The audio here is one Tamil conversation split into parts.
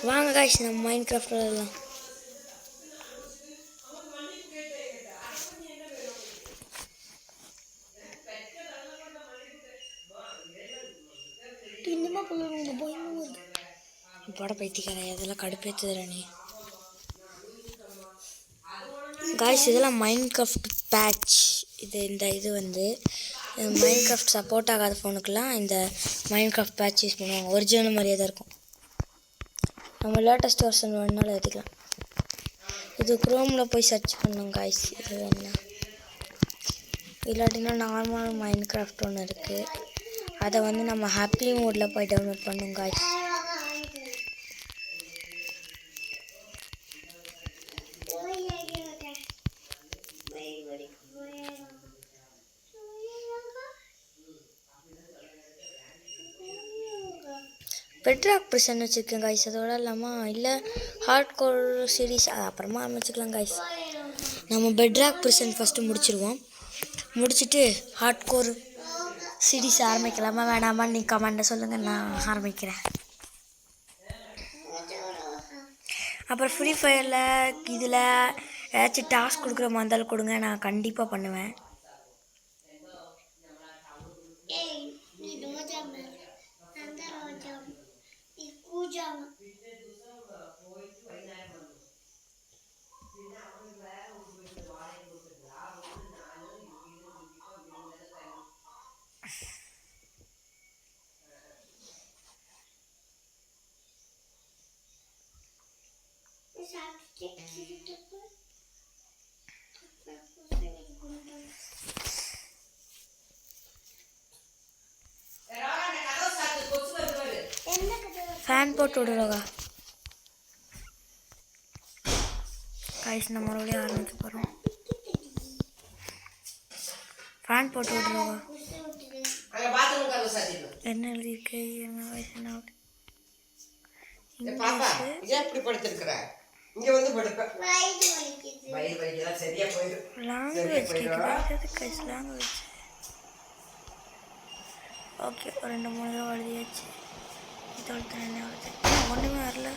வாங்க காய்ஸ் நம்ம மைண்ட் கிராஃப்ட் விளையாடலாம். பட பைத்தியக்கார இதெல்லாம் கடுப்பேற்றுறனே காய்ஸ். இதெல்லாம் மைண்ட் கிராஃப்ட் பேட்ச். இது வந்து மைண்ட் கிராஃப்ட் சப்போர்ட் ஆகாத ஃபோனுக்கெல்லாம் இந்த மைண்ட் கிராஃப்ட் பேட்ச் யூஸ் பண்ணுவாங்க. ஒரிஜினல் மாதிரியே தான் இருக்கும். நம்ம லேட்டஸ்ட் வெர்ஷன் வேணுனாலும் எடுத்துக்கலாம். இது குரோமில் போய் சர்ச் பண்ணோம் காய்ஸ். இது வேணா இல்லாட்டினா நார்மல் மைண்ட் கிராஃப்ட் ஒன்று இருக்குது. அதை வந்து நம்ம ஹாப்பி மோடில் போய் டவுன்லோட் பண்ணோம் காய்ஸ். பெட்ராக் ப்ரிசன் வச்சுருக்கேன் காய்ஸ். அதோட இல்லாமல் இல்லை ஹார்ட் கோர் சீரீஸ் அது அப்புறமா ஆரம்பிச்சுக்கலாம் காய்ஸ். நம்ம பெட்ராக் ப்ரிசன் ஃபஸ்ட்டு முடிச்சிடுவோம். முடிச்சுட்டு ஹார்ட் கோர் சீரீஸ் ஆரம்பிக்கலாமா வேணாமா நீங்கள் கமெண்ட்டில் சொல்லுங்கள், நான் ஆரம்பிக்கிறேன். அப்புறம் ஃப்ரீ ஃபயரில் இதில் ஏதாச்சும் டாஸ்க் கொடுக்குற மாதிரி இருந்தாலும் கொடுங்க, நான் கண்டிப்பாக பண்ணுவேன். ஃபேன் போட்டு விடுறோகா காய்ஸ். நம்ம மறுபடியும் ஆரம்பிக்க போகிறோம். ஃபேன் போட்டு விடுறோகா. என்ன எழுதியிருக்கு என்ன வயசு என்ன லாங்குவேஜ் கேட்குது. Language okay. ஒரு 2-3 தடவை எழுதியாச்சு. என்ன வருது ஒன்றுமே வரல.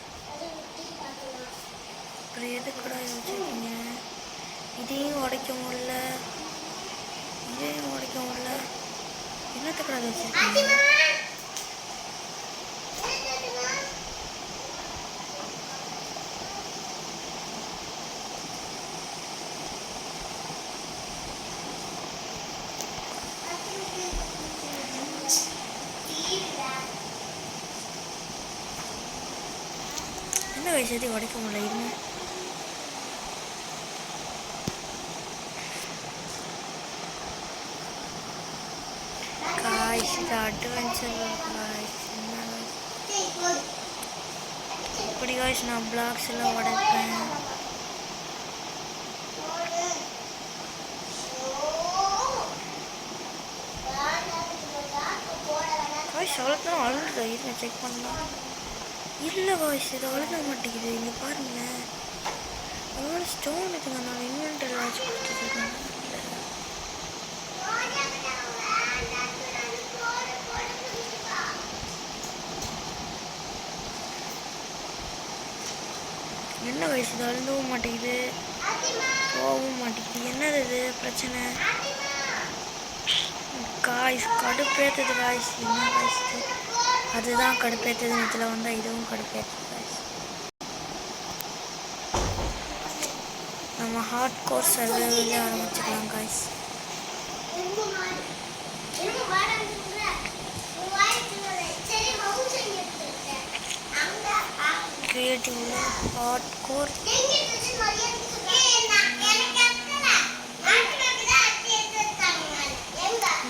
அப்புறம் எது கூட வச்சுருக்கீங்க. இதையும் உடைக்க முடியல, இதையும் உடைக்க முடியல. என்னத்தை கூட வச்சுருக்கீங்க. என்ன வயசு உடைக்க முடியல. இருங்க காய்ஸ். இது அட்வென்ச்சர் காய்ஸ். இப்படி காய்ஸ் நான் பிளாக்ஸ் எல்லாம் உடைப்பேன். காய்ஸ் அவ்வளோதான் அழுது. இருங்க செக் பண்ணலாம். இல்லை காய்ஸ் இது அழுத மாட்டேங்குது. இங்கே பாருங்களேன் அவ்வளோ ஸ்டோன் இருக்குங்க. நான் இன்வென்டரியில் வச்சு கொடுத்துருக்கேன். என்ன வயசு இது அழுந்தவும் மாட்டேங்குது, போகவும் மாட்டேங்குது. என்னது இது பிரச்சனை காய்ஸ்? கடுப்பேற்றுது காய்ஸ். என்ன காய்ஸ் இது? அதுதான் கடுப்பேற்றுது. இதில் வந்தால் இதுவும் கடுப்பேற்றுது காய்ஸ். நம்ம ஹார்ட் கோர் சர்வைவலே ஆரம்பிச்சுக்கலாம் காய்ஸ். கிரியேட்டிவ்ல hard core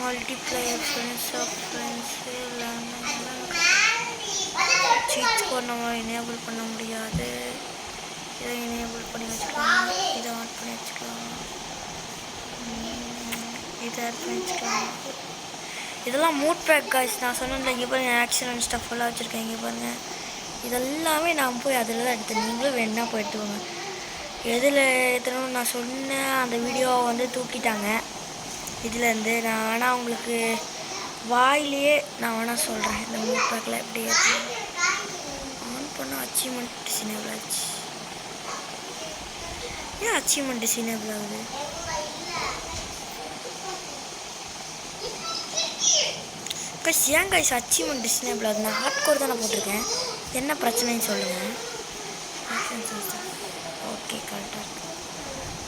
multiplayer friends of friends cheat code நம்ம எனேபிள் பண்ண முடியாது. இதை எனேபிள் பண்ணி வச்சுக்கலாம், இதை ஆட் பண்ணி வச்சுக்கலாம், இதை ஆட் பண்ணி வச்சுக்கலாம். இதெல்லாம் மூட் பேக் காய்ஸ். நான் சொன்னேன்ல இங்கே பாருங்கள் ஆக்சிடென்ட் ஸ்டஃப் எல்லாம் வச்சுருக்கேன். இங்கே பாருங்கள் இதெல்லாமே நான் போய் அதில் தான் எடுத்தேன். நீங்களும் வேணுன்னா போய் எடுத்துக்கோங்க. எதில் எடுத்துணும்னு நான் சொன்னேன். அந்த வீடியோவை வந்து தூக்கிட்டாங்க இதுலேருந்து. நான் வேணால் உங்களுக்கு வாயிலேயே நான் வேணால் சொல்கிறேன். இந்த மூட் பேக்கில் எப்படி ஆன் பண்ணால் அச்சீவ்மெண்ட் டிசேபிள் ஆச்சு. ஏன் அச்சீவ்மெண்ட் டிசேபிள் ஆகுது? கைஸ் ஏன் கைஸ் அச்சீவ்மெண்ட் டிசேபிள் ஆகுது? நான் ஹார்ட் கோர் தானே போட்டிருக்கேன். என்ன பிரச்சனைன்னு சொல்லுங்கள். ஓகே கரெக்டாக இருக்கு.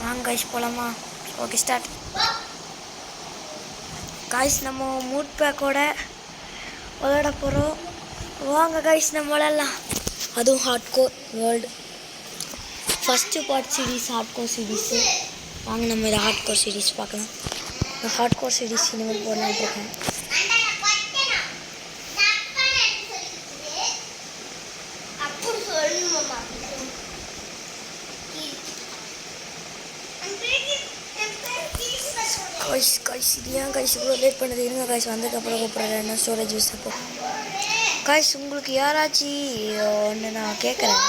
வாங்க கைஸ் போகலாமா? Okay start. கைஸ் நம்ம மூட் பேக்கோட விளையாட போகிறோம். வாங்க கைஸ் நம்ம விளையாடலாம். அதுவும் hard core world first part series hard core series. வாங்க நம்ம இதை ஹார்ட் கோர் சீரீஸ் பார்க்கலாம். நான் ஹார்ட் கோர் சீரீஸ் இனிமேல் போடலான்னு இருக்கேன். கைஸ் இது ஏன் கைஸ் இவ்வளோ லேட் பண்ணுது? இருங்க கைஸ் வந்ததுக்கப்புறம் கூப்பிட்றேன். என்ன ஸ்டோரேஜ் யூஸ் அப்போ கைஸ் உங்களுக்கு யாராச்சும் ஒன்று நான் கேட்குறேன்.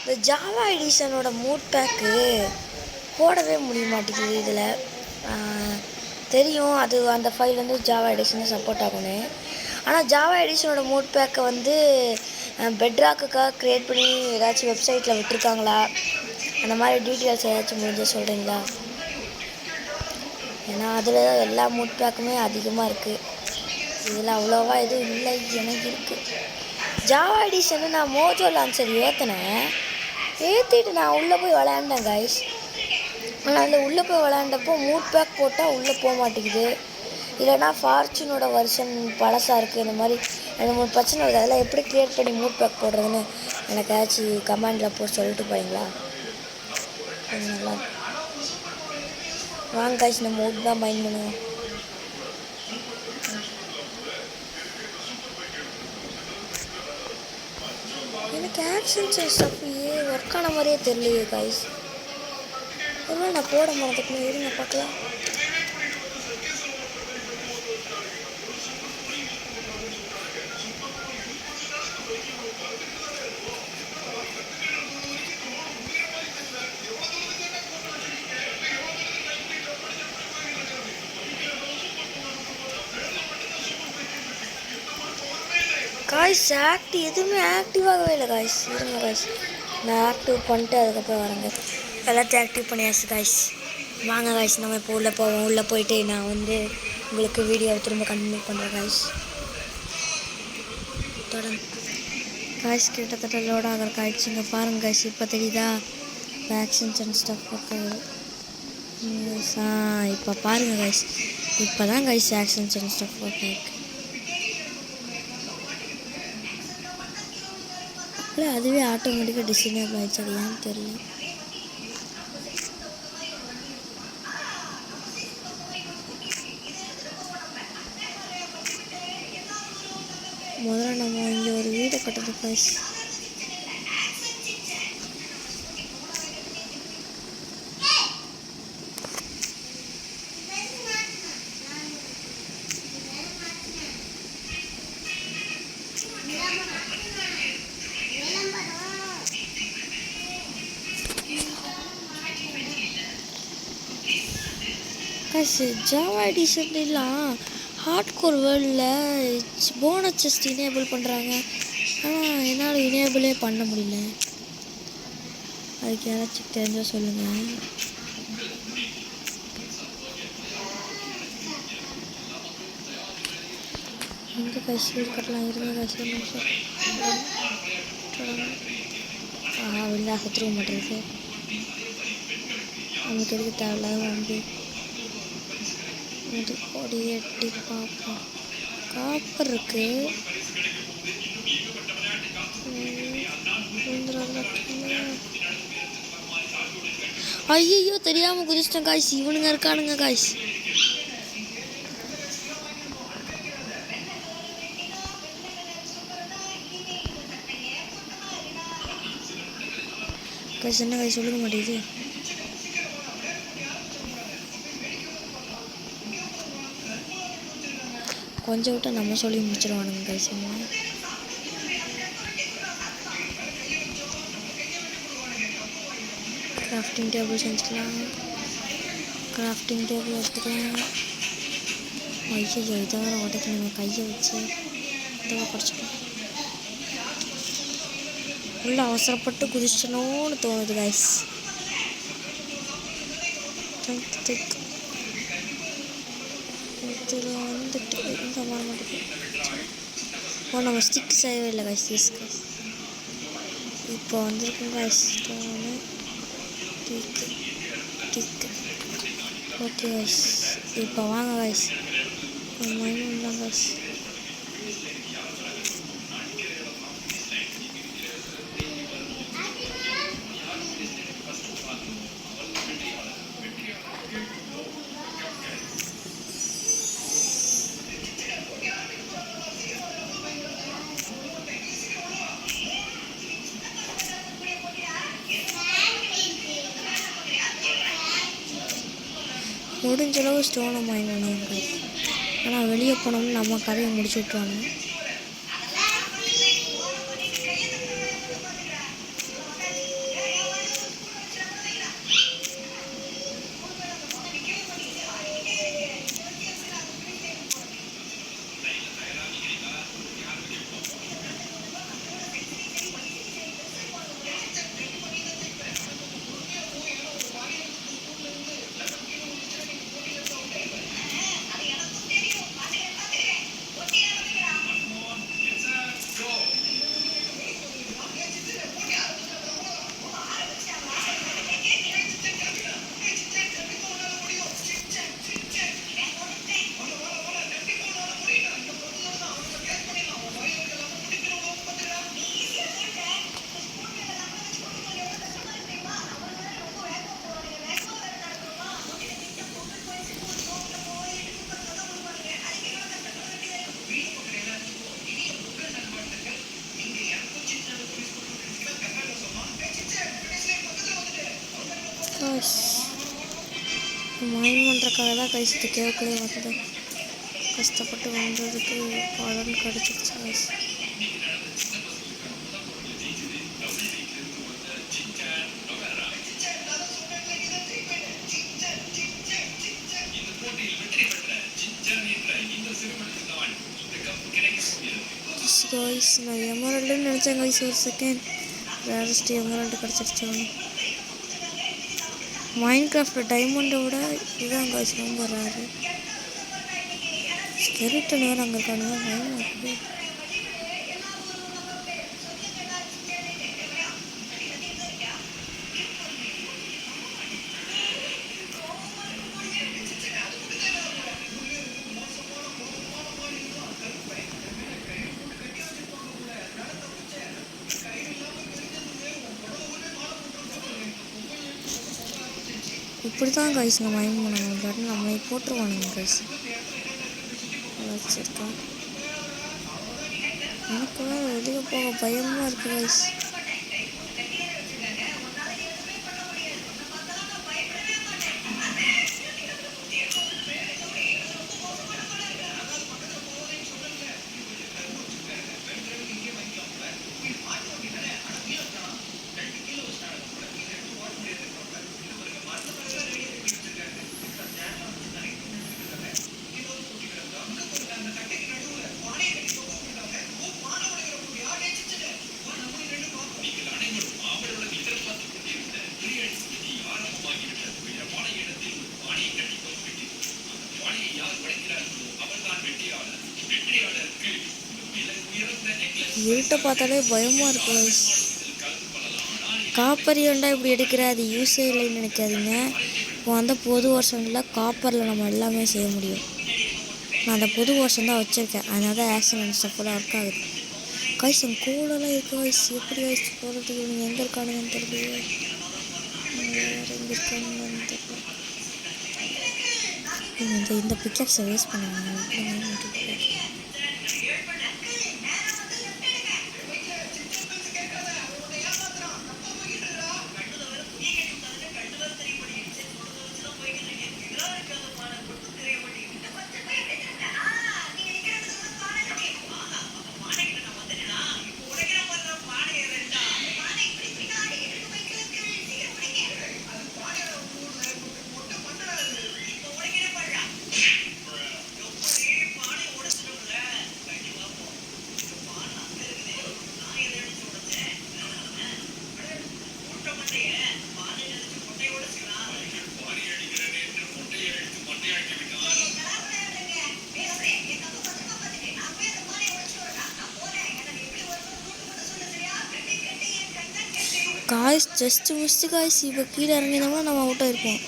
இந்த ஜாவா எடிஷனோட மூட் பேக்கு போடவே முடிய மாட்டேங்குது. இதில் தெரியும் அது அந்த ஃபைல் வந்து ஜாவா எடிஷன் சப்போர்ட் ஆகணும். ஆனால் ஜாவா எடிஷனோட மூட் பேக்கை வந்து பெட்ராக்குக்காக க்ரியேட் பண்ணி ஏதாச்சும் வெப்சைட்டில் விட்டுருக்காங்களா? அந்த மாதிரி டீட்டெயில்ஸ் ஏதாச்சும் முடிஞ்சால் சொல்கிறீங்களா? ஏன்னா அதில் தான் எல்லா மூட் பேக்குமே அதிகமாக இருக்குது. இதில் அவ்வளோவா எதுவும் இல்லை. எனக்கு இருக்குது ஜாவா எடிஷனு. நான் மோஜோ லான்ச்சர் ஏற்றிட்டு நான் உள்ளே போய் விளையாண்டேன் கைஸ். ஆனால் அதில் உள்ளே போய் விளையாண்டப்போ மூட் பேக் போட்டால் உள்ளே போக மாட்டேங்குது. இல்லைனா ஃபார்ச்சூனோட வெர்ஷன் பழசாக இருக்குது. இந்த மாதிரி 2-3 பிரச்சனை இருக்குது. அதெல்லாம் எப்படி க்ரியேட் பண்ணி மூட் பேக் போடுறதுன்னு எனக்கு ஏதாச்சும் கமெண்டில் போட்டு சொல்லிட்டு போகிறீங்களா? அது நல்லா வாங்க கைஸ் நம்ம மூட் தான் மைண்ட் பண்ணுவோம். எனக்கு ஆக்ஷன்ஸ் ஸ்டஃப் ஒர்க் ஆன மாதிரியே தெரியலையே கைஸ். ஒருவேளை நான் போட மாட்டேன். இருங்க பார்க்கலாம். காய்ஸ் எதுவுமே ஆக்டிவாகவே இல்லை காய்ஸ். இருங்க காய்ஸ் நான் ஆக்டிவ் பண்ணிட்டு அதுக்கப்புறம் வரேங்க. எல்லாத்தையும் ஆக்டிவ் பண்ணியாச்சு காய்ஸ். வாங்க காய்ஸ் நம்ம இப்போ உள்ளே போவோம். உள்ளே போயிட்டு நான் வந்து உங்களுக்கு வீடியோவை திரும்ப கண்டினியூ பண்ணுறேன் காய்ஸ். தொடர்ந்து காய்ஸ் கிட்டத்தட்ட லோட் ஆகிற ஆகிடுச்சுங்க. பாருங்கள் காய்ஸ் இப்போ தெரியுதா ஆக்ஷன்ஸ் அண்ட் ஸ்டஃப் இருக்குது. இப்போ பாருங்கள் காய்ஸ் இப்போ தான் guys actions and stuff work ஆகிருக்கு. இல்லை அதுவே ஆட்டோமேட்டிக்காக டிசேபிள் ஆகிடுச்சு. அது ஏன்னு தெரியல. முதல்ல நம்ம இங்கே ஒரு வீடை கட்டுறது கைஸ். ஜாவா எடிஷன்லாம் ஹார்ட் கோர் வேர்ல்டில் போனஸ் செஸ்ட் இனேபிள் பண்ணுறாங்க. ஆனால் என்னால் இனேபிளே பண்ண முடியல. அதுக்கு யாராச்சும் தெரிஞ்சால் சொல்லுங்கள். எங்கே காசு வீடு கட்டலாம்? இருங்க காசு ஒரு நிமிஷம். வெளில அகத்துருக்க மாட்டேங்குது. நமக்கு எதுக்கு தேவையில்லாத வந்து இது கொடி எட்டி பார்ப்போம். காப்பர் இருக்கு. ஐயோ தெரியாமல் குதிச்சிட்டேன் காய்ஸ். இவனுங்க இருக்கானுங்க காய்ஸ். காய்ஸ் என்ன காய்ஸ் சொல்லுங்க மாட்டேங்குது. கொஞ்சம் விட்டு நம்ம சொல்லி முடிச்சிருவானுங்க கைஸ். கிராஃப்டிங் டேபிள் செஞ்சுக்கலாம். கிராஃப்டிங் டேபிள் எடுத்துக்கலாம். ஐயோ இதை வர உடச்சு நம்ம கையை வச்சு இதை குறைச்சிக்கலாம். உள்ள அவசரப்பட்டு குதிச்சனோன்னு தோணுது கைஸ். இதில் வந்துட்டு இந்த மாதிரி மட்டும் ஓ நம்ம ஸ்டிக் செய்யவே இல்லை கைஸ். கைஸ் இப்போ வந்திருக்கும் கைஸ் ஸ்டோனு டிக்கு டிக்கு. ஓகே கைஸ் இப்போ வாங்க கைஸ் மைண்ட் தான் கைஸ். முடிஞ்சளவு ஸ்டோனை மைண்ட் பண்ணுவாங்க. ஆனால் வெளியே போனோம்னு நம்ம கதையை முடிச்சு விட்ருவாங்க. மைண்ட் பண்ணுறக்காக தான் கைஸ் இது கேட்கவே வந்து கஷ்டப்பட்டு வந்ததுக்கு பலன் கிடச்சிருச்சு கைஸ். கைஸ் நான் எமரல்டுன்னு நினச்சேன் கைஸ். ஒரு செகண்ட் ரேரஸ்ட் எமரல்டு கிடச்சிருச்சு. மைண்ட் கிராஃப்ட் டைமண்டை விட இதுதான் கைஸ் ரொம்ப ரேரு. ஸ்கெலிட்டன் வேறு அங்கே இருக்கானுங்க. மைண்ட் இருக்குது. இப்படி தான் கைஸுங்க மைண்ட் பண்ணணும். இல்லாட்டி நம்மளை போட்டுருவானுங்க கைஸ். வச்சுருக்கேன். எனக்கு வேறு வெளியே போக பயமாக இருக்குது கைஸ். இருட்டை பார்த்தாலே பயமாக இருக்கு கைஸ். காப்பர் ஏண்டா இப்படி எடுக்கிற, அது யூஸே இல்லைன்னு நினைக்காதீங்க. இப்போ அந்த புது வருஷங்களில் காப்பரில் நம்ம எல்லாமே செய்ய முடியும். நான் அந்த புது வருஷம் தான் வச்சுருக்கேன். அதனால தான் ஆக்சிடென்ட் ஸ்டெப்பெல்லாம் ஒர்க் ஆகுது கைஸ். என் கூடலாம் இருக்குது கைஸ். எப்படி கைஸ் போகிறதுக்கு நீங்கள் எங்கே இருக்கானுங்கன்னு தெரியல. வேறு எங்கே இருக்கானுங்கன்னு தெரியல. இந்த பிக்சர்ஸை வேஸ்ட் பண்ணுவாங்க. Guys just missed guys. இப்போ கீழே இறங்கினோம்னா நம்ம அவுட் ஆயிருப்போம்.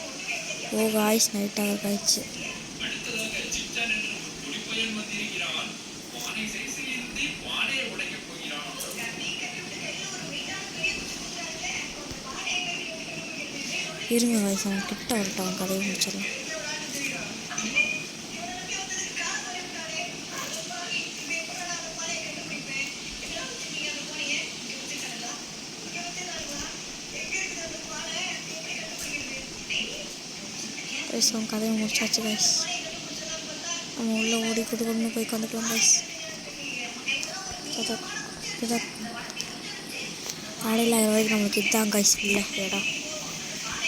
ஓ காய்ஸ் நைட் ஆக காய்ச்சி. இருங்க காய்ஸ், அவன் கிட்ட வரட்டும், கதையை முடிச்சிடலாம். கைஸ் அவன் கதையை முடிச்சாச்சு கைஸ். நம்ம உள்ளே ஓடி கொடுக்கணும்னு போய் உட்காந்துக்கலாம் கைஸ். ஆடையில் 1000 ரூபாய்க்கு நம்மளுக்கு இதுதான் கைஸ் இல்லை இடம்.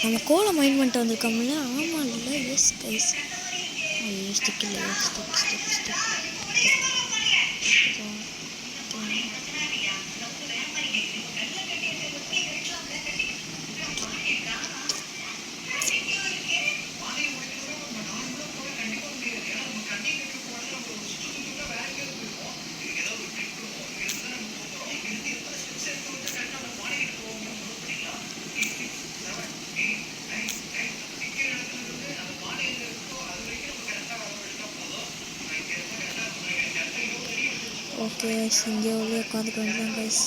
நம்ம கோலை மைண்ட் பண்ணிட்டு வந்திருக்கோம்ல. ஆமாம் இல்லை, எஸ் கைஸ். ஐயோ ஸ்டிக் இல்லை, ஸ்டிக். ஓகே கைஸ், இங்கே உள்ளே உட்காந்துட்டு வந்துடலாம் கைஸ்.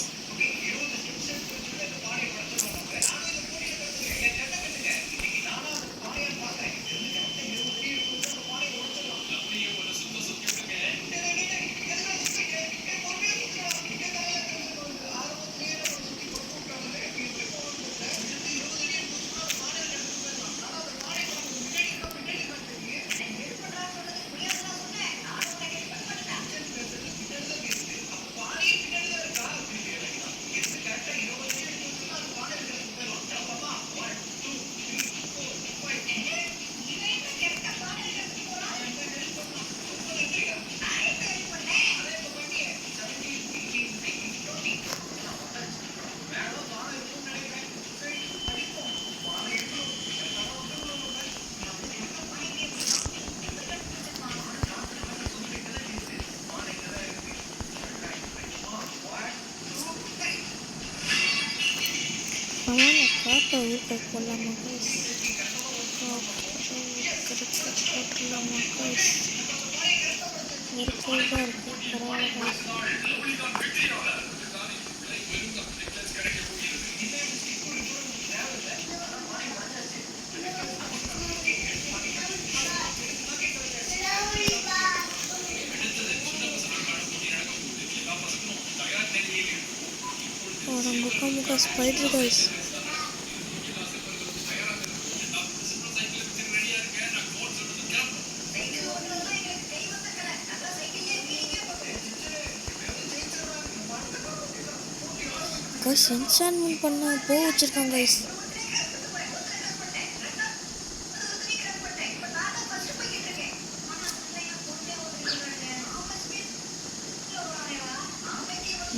காட்டை ஊட்ட போடலாமா கைஸ்? போட்டுடலாமா கைஸ்? ஒரு கோல் தான் இருக்குது, பரவாயில்ல கைஸ். முக்கா ஸ்பைடர் கைஸ். கைஸ் என்சான்மெண்ட் பண்ண போக வச்சிருக்காங்க கைஸ்.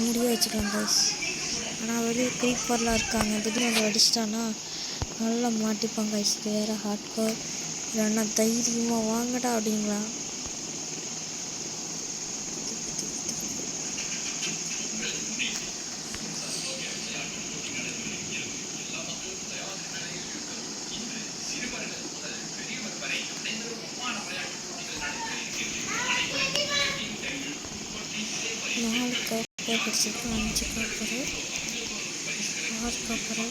மூடியே வச்சுக்கலாம் கைஸ். ஆனால் வெளியே க்ரீப்பர்லாம் இருக்காங்க. திடீர்னு அதை அடிச்சிட்டானா நல்லா மாட்டிப்பாங்க கைஸ். இது வேறு ஹார்ட் கோர். இல்லைன்னா தைரியமாக வாங்கடா அப்படிங்களா. படிச்சிருக்கேன் 5 பேப்பரு 6 பேப்பரு.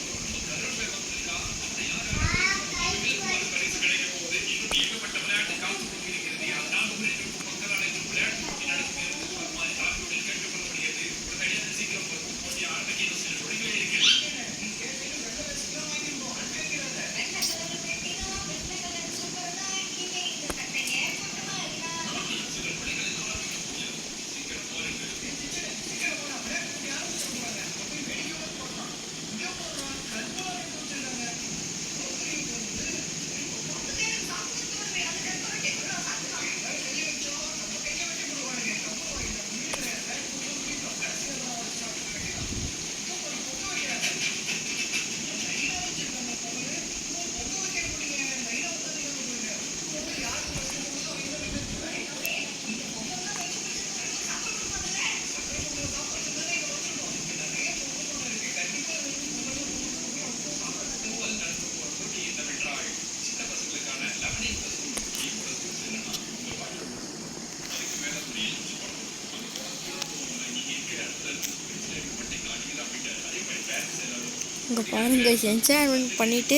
இங்கே பாருங்க கைஸ், என்ஜாய்மெண்ட் பண்ணிவிட்டு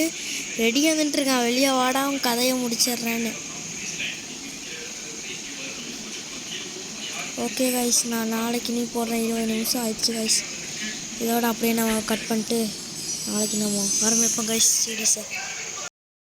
ரெடியாக வந்துட்டுருக்கான். வெளியே வாடா அவன் கதையை முடிச்சிட்றேன்னு. ஓகே கைஸ், நான் நாளைக்கு நீ போடுறேன். 20 நிமிஷம் ஆயிடுச்சு கைஸ். இதோட அப்படியே நம்ம கட் பண்ணிட்டு நாளைக்கு நம்ம ஆரம்பிப்போம் கைஸ் சீரீஸை.